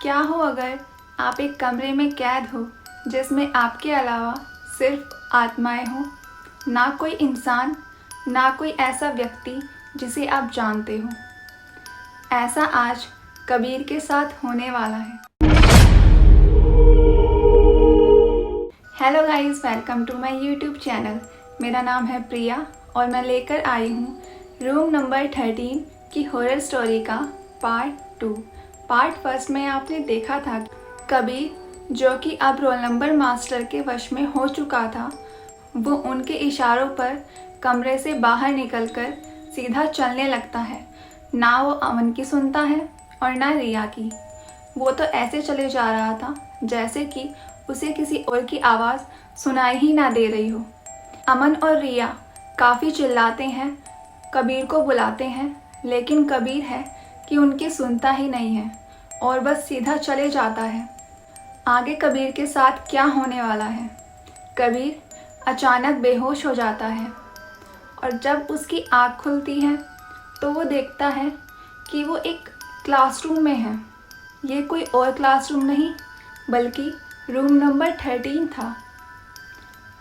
क्या हो अगर आप एक कमरे में कैद हो जिसमें आपके अलावा सिर्फ आत्माएं हो, ना कोई इंसान, ना कोई ऐसा व्यक्ति जिसे आप जानते हो। ऐसा आज कबीर के साथ होने वाला है। Hello guys, welcome to my YouTube channel. मेरा नाम है प्रिया और मैं लेकर आई हूँ रूम नंबर 13 की हॉरर स्टोरी का पार्ट 2। पार्ट फर्स्ट में आपने देखा था कबीर, जो कि अब रोल नंबर मास्टर के वश में हो चुका था, वो उनके इशारों पर कमरे से बाहर निकलकर सीधा चलने लगता है। ना वो अमन की सुनता है और ना रिया की। वो तो ऐसे चले जा रहा था जैसे कि उसे किसी और की आवाज़ सुनाई ही ना दे रही हो। अमन और रिया काफ़ी चिल्लाते हैं, कबीर को बुलाते हैं, लेकिन कबीर है कि उनकी सुनता ही नहीं है और बस सीधा चले जाता है। आगे कबीर के साथ क्या होने वाला है? कबीर अचानक बेहोश हो जाता है और जब उसकी आँख खुलती है तो वो देखता है कि वो एक क्लासरूम में है। ये कोई और क्लासरूम नहीं बल्कि रूम नंबर 13 था।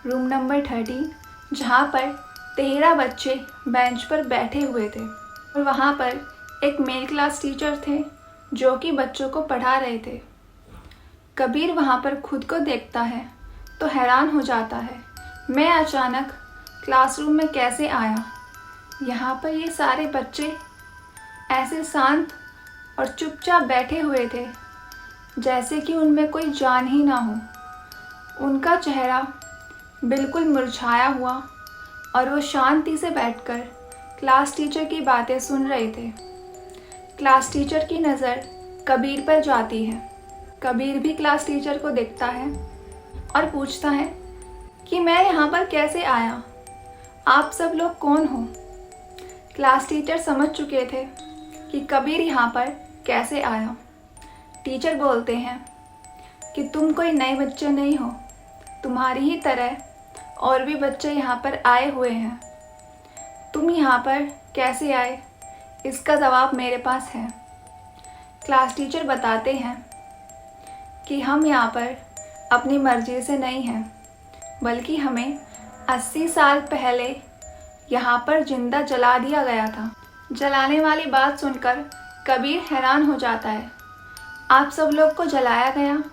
रूम नंबर 13 जहाँ पर 13 बच्चे बेंच पर बैठे हुए थे और वहाँ पर एक मेल क्लास टीचर थे जो कि बच्चों को पढ़ा रहे थे। कबीर वहाँ पर खुद को देखता है तो हैरान हो जाता है, मैं अचानक क्लासरूम में कैसे आया? यहाँ पर ये सारे बच्चे ऐसे शांत और चुपचाप बैठे हुए थे जैसे कि उनमें कोई जान ही ना हो। उनका चेहरा बिल्कुल मुरझाया हुआ और वो शांति से बैठकर क्लास टीचर की बातें सुन रहे थे। क्लास टीचर की नज़र कबीर पर जाती है। कबीर भी क्लास टीचर को देखता है और पूछता है कि मैं यहाँ पर कैसे आया? आप सब लोग कौन हो? क्लास टीचर समझ चुके थे कि कबीर यहाँ पर कैसे आया। टीचर बोलते हैं कि तुम कोई नए बच्चे नहीं हो, तुम्हारी ही तरह और भी बच्चे यहाँ पर आए हुए हैं। तुम यहाँ पर कैसे आए, इसका जवाब मेरे पास है। क्लास टीचर बताते हैं कि हम यहाँ पर अपनी मर्जी से नहीं हैं, बल्कि हमें 80 साल पहले यहाँ पर जिंदा जला दिया गया था। जलाने वाली बात सुनकर कबीर हैरान हो जाता है। आप सब लोग को जलाया गया,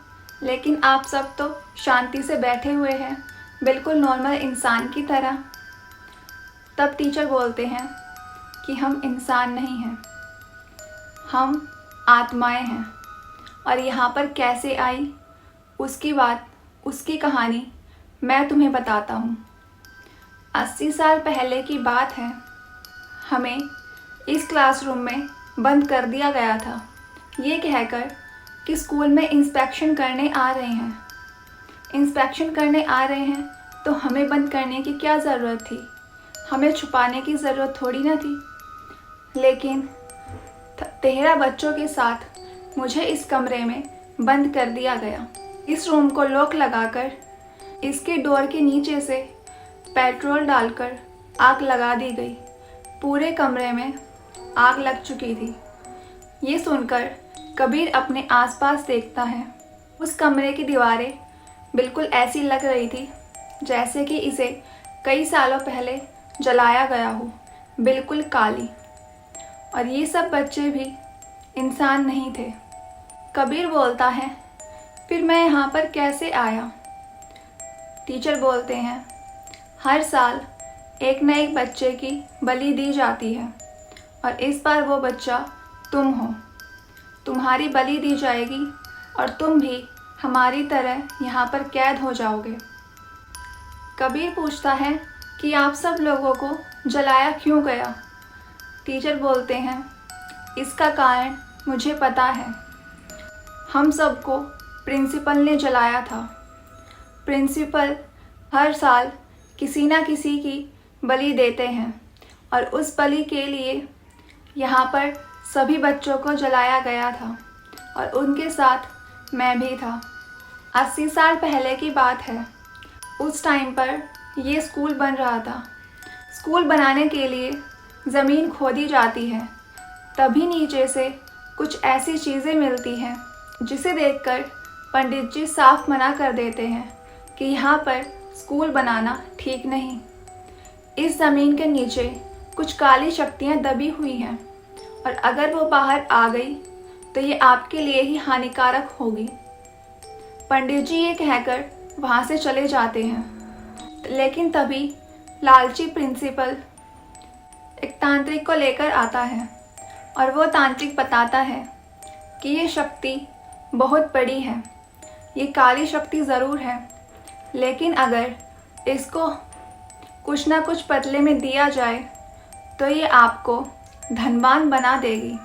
लेकिन आप सब तो शांति से बैठे हुए हैं, बिल्कुल नॉर्मल इंसान की तरह। तब टीचर बोलते हैं कि हम इंसान नहीं हैं, हम आत्माएं हैं और यहाँ पर कैसे आई उसकी बात, उसकी कहानी मैं तुम्हें बताता हूँ। 80 साल पहले की बात है। हमें इस क्लासरूम में बंद कर दिया गया था, ये कहकर कि स्कूल में इंस्पेक्शन करने आ रहे हैं। इंस्पेक्शन करने आ रहे हैं तो हमें बंद करने की क्या ज़रूरत थी? हमें छुपाने की ज़रूरत थोड़ी ना थी। लेकिन 13 बच्चों के साथ मुझे इस कमरे में बंद कर दिया गया। इस रूम को लॉक लगाकर इसके डोर के नीचे से पेट्रोल डालकर आग लगा दी गई। पूरे कमरे में आग लग चुकी थी। ये सुनकर कबीर अपने आसपास देखता है। उस कमरे की दीवारें बिल्कुल ऐसी लग रही थी जैसे कि इसे कई सालों पहले जलाया गया हो, बिल्कुल काली। और ये सब बच्चे भी इंसान नहीं थे। कबीर बोलता है, फिर मैं यहाँ पर कैसे आया? टीचर बोलते हैं, हर साल एक न एक बच्चे की बलि दी जाती है और इस बार वो बच्चा तुम हो। तुम्हारी बलि दी जाएगी और तुम भी हमारी तरह यहाँ पर कैद हो जाओगे। कबीर पूछता है कि आप सब लोगों को जलाया क्यों गया? टीचर बोलते हैं, इसका कारण मुझे पता है। हम सबको प्रिंसिपल ने जलाया था। प्रिंसिपल हर साल किसी ना किसी की बलि देते हैं और उस बलि के लिए यहाँ पर सभी बच्चों को जलाया गया था और उनके साथ मैं भी था। 80 साल पहले की बात है। उस टाइम पर ये स्कूल बन रहा था। स्कूल बनाने के लिए ज़मीन खोदी जाती है, तभी नीचे से कुछ ऐसी चीज़ें मिलती हैं जिसे देखकर पंडित जी साफ मना कर देते हैं कि यहाँ पर स्कूल बनाना ठीक नहीं। इस ज़मीन के नीचे कुछ काली शक्तियाँ दबी हुई हैं और अगर वो बाहर आ गई तो ये आपके लिए ही हानिकारक होगी। पंडित जी ये कहकर वहाँ से चले जाते हैं, लेकिन तभी लालची प्रिंसिपल एक तांत्रिक को लेकर आता है और वो तांत्रिक बताता है कि ये शक्ति बहुत बड़ी है, ये काली शक्ति ज़रूर है, लेकिन अगर इसको कुछ ना कुछ बदले में दिया जाए तो ये आपको धनवान बना देगी।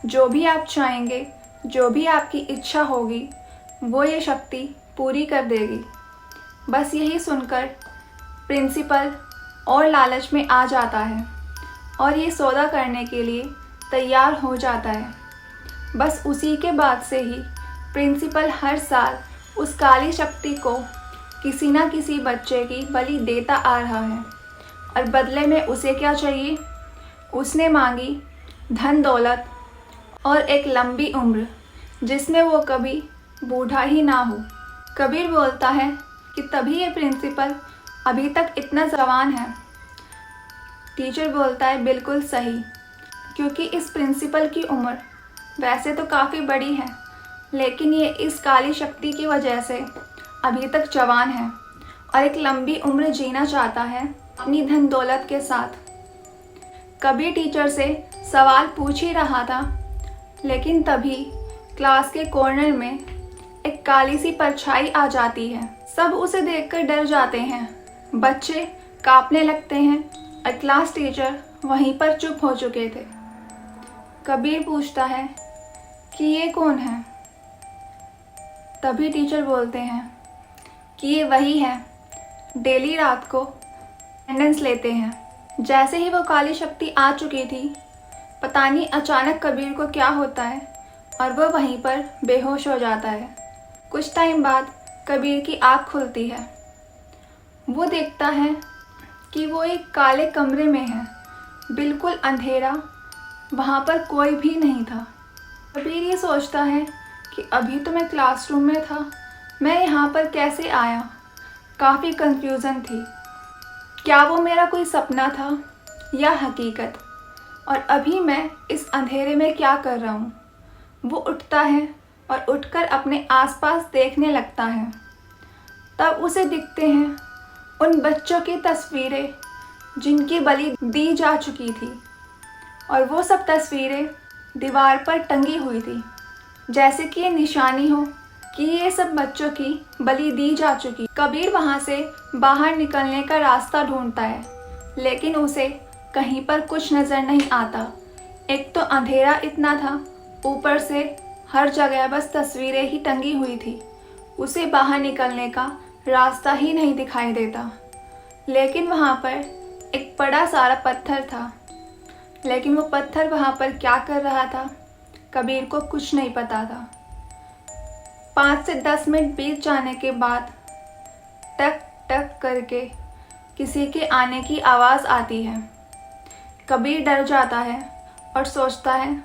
जो भी आप चाहेंगे, जो भी आपकी इच्छा होगी, वो ये शक्ति पूरी कर देगी। बस यही सुनकर प्रिंसिपल और लालच में आ जाता है और ये सौदा करने के लिए तैयार हो जाता है। बस उसी के बाद से ही प्रिंसिपल हर साल उस काली शक्ति को किसी ना किसी बच्चे की बलि देता आ रहा है और बदले में उसे क्या चाहिए? उसने मांगी धन दौलत और एक लंबी उम्र जिसमें वो कभी बूढ़ा ही ना हो। कबीर बोलता है कि तभी ये प्रिंसिपल अभी तक इतना जवान है। टीचर बोलता है बिल्कुल सही, क्योंकि इस प्रिंसिपल की उम्र वैसे तो काफ़ी बड़ी है, लेकिन ये इस काली शक्ति की वजह से अभी तक जवान है और एक लंबी उम्र जीना चाहता है अपनी धन दौलत के साथ। कबीर टीचर से सवाल पूछ ही रहा था, लेकिन तभी क्लास के कॉर्नर में एक काली सी परछाई आ जाती है। सब उसे देखकर डर जाते हैं, बच्चे कांपने लगते हैं और क्लास टीचर वहीं पर चुप हो चुके थे। कबीर पूछता है कि ये कौन है? तभी टीचर बोलते हैं कि ये वही है, डेली रात को अटेंडेंस लेते हैं। जैसे ही वो काली शक्ति आ चुकी थी, पता नहीं अचानक कबीर को क्या होता है और वो वहीं पर बेहोश हो जाता है। कुछ टाइम बाद कबीर की आँख खुलती है। वो देखता है कि वो एक काले कमरे में है, बिल्कुल अंधेरा, वहाँ पर कोई भी नहीं था। कबीर ये सोचता है कि अभी तो मैं क्लासरूम में था, मैं यहाँ पर कैसे आया? काफ़ी कंफ्यूजन थी, क्या वो मेरा कोई सपना था या हकीकत? और अभी मैं इस अंधेरे में क्या कर रहा हूँ? वो उठता है और उठकर अपने आसपास देखने लगता है। तब उसे दिखते हैं उन बच्चों की तस्वीरें जिनकी बलि दी जा चुकी थी, और वो सब तस्वीरें दीवार पर टंगी हुई थी, जैसे कि ये निशानी हो कि ये सब बच्चों की बलि दी जा चुकी। कबीर वहाँ से बाहर निकलने का रास्ता ढूंढता है, लेकिन उसे कहीं पर कुछ नज़र नहीं आता। एक तो अंधेरा इतना था, ऊपर से हर जगह बस तस्वीरें ही टंगी हुई थी। उसे बाहर निकलने का रास्ता ही नहीं दिखाई देता। लेकिन वहाँ पर एक बड़ा सारा पत्थर था, लेकिन वो पत्थर वहाँ पर क्या कर रहा था कबीर को कुछ नहीं पता था। 5 से 10 मिनट बीत जाने के बाद टक टक करके किसी के आने की आवाज़ आती है। कबीर डर जाता है और सोचता है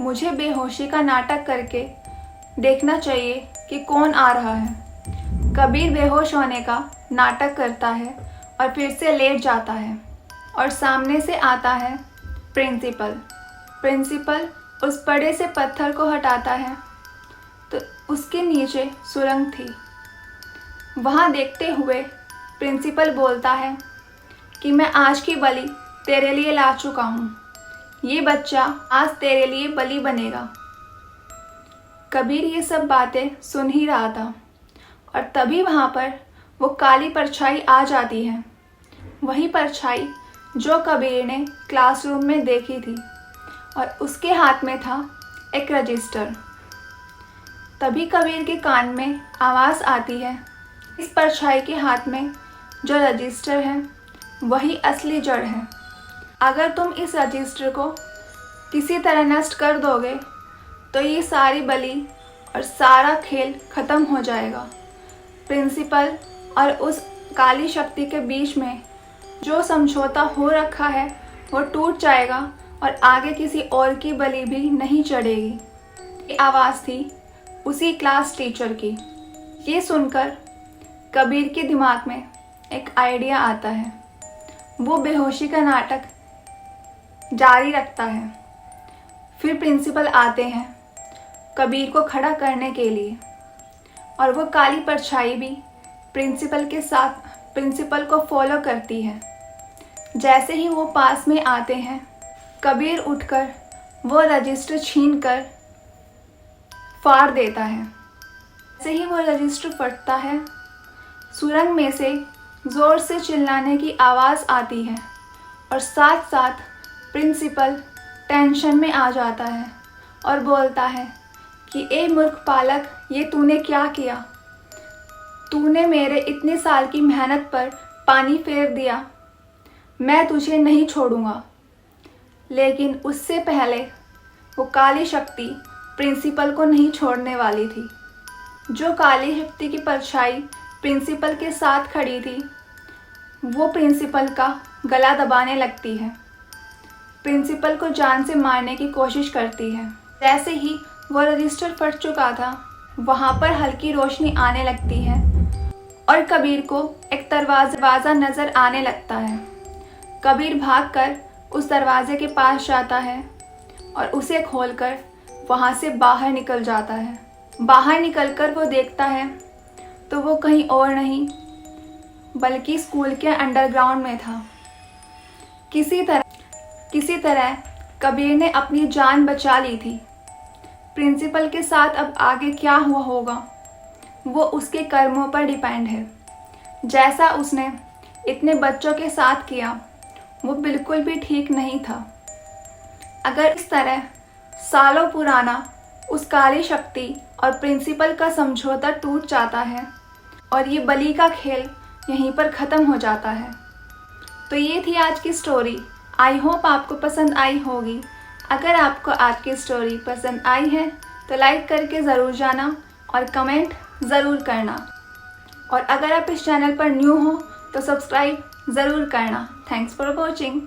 मुझे बेहोशी का नाटक करके देखना चाहिए कि कौन आ रहा है। कबीर बेहोश होने का नाटक करता है और फिर से लेट जाता है और सामने से आता है प्रिंसिपल। प्रिंसिपल उस बड़े से पत्थर को हटाता है तो उसके नीचे सुरंग थी। वहाँ देखते हुए प्रिंसिपल बोलता है कि मैं आज की बलि तेरे लिए ला चुका हूँ, ये बच्चा आज तेरे लिए बलि बनेगा। कबीर ये सब बातें सुन ही रहा था और तभी वहाँ पर वो काली परछाई आ जाती है, वही परछाई जो कबीर ने क्लासरूम में देखी थी, और उसके हाथ में था एक रजिस्टर। तभी कबीर के कान में आवाज़ आती है, इस परछाई के हाथ में जो रजिस्टर है वही असली जड़ है। अगर तुम इस रजिस्टर को किसी तरह नष्ट कर दोगे तो ये सारी बलि और सारा खेल ख़त्म हो जाएगा। प्रिंसिपल और उस काली शक्ति के बीच में जो समझौता हो रखा है वो टूट जाएगा और आगे किसी और की बलि भी नहीं चढ़ेगी। ये आवाज़ थी उसी क्लास टीचर की। ये सुनकर कबीर के दिमाग में एक आइडिया आता है। वो बेहोशी का नाटक जारी रखता है। फिर प्रिंसिपल आते हैं कबीर को खड़ा करने के लिए, और वो काली परछाई भी प्रिंसिपल को फॉलो करती है। जैसे ही वो पास में आते हैं, कबीर उठकर वो रजिस्टर छीनकर फाड़ देता है। जैसे ही वो रजिस्टर फटता है, सुरंग में से ज़ोर से चिल्लाने की आवाज़ आती है और साथ साथ प्रिंसिपल टेंशन में आ जाता है और बोलता है कि ए मूर्ख बालक, ये तूने क्या किया? तूने मेरे इतने साल की मेहनत पर पानी फेर दिया। मैं तुझे नहीं छोड़ूंगा। लेकिन उससे पहले वो काली शक्ति प्रिंसिपल को नहीं छोड़ने वाली थी। जो काली शक्ति की परछाई प्रिंसिपल के साथ खड़ी थी, वो प्रिंसिपल का गला दबाने लगती है। प्रिंसिपल को जान से मारने की कोशिश करती है। जैसे ही वो रजिस्टर फट चुका था, वहाँ पर हल्की रोशनी आने लगती है और कबीर को एक दरवाज़ा नज़र आने लगता है। कबीर भागकर उस दरवाजे के पास जाता है और उसे खोलकर वहाँ से बाहर निकल जाता है। बाहर निकलकर वो देखता है तो वो कहीं और नहीं बल्कि स्कूल के अंडरग्राउंड में था। किसी तरह कबीर ने अपनी जान बचा ली थी। प्रिंसिपल के साथ अब आगे क्या हुआ होगा, वो उसके कर्मों पर डिपेंड है। जैसा उसने इतने बच्चों के साथ किया, वो बिल्कुल भी ठीक नहीं था। अगर इस तरह सालों पुराना उस काली शक्ति और प्रिंसिपल का समझौता टूट जाता है और ये बलि का खेल यहीं पर ख़त्म हो जाता है। तो ये थी आज की स्टोरी। आई होप आपको पसंद आई होगी। अगर आपको आज की स्टोरी पसंद आई है तो लाइक करके ज़रूर जाना और कमेंट ज़रूर करना। और अगर आप इस चैनल पर न्यू हो तो सब्सक्राइब ज़रूर करना। Thanks for watching.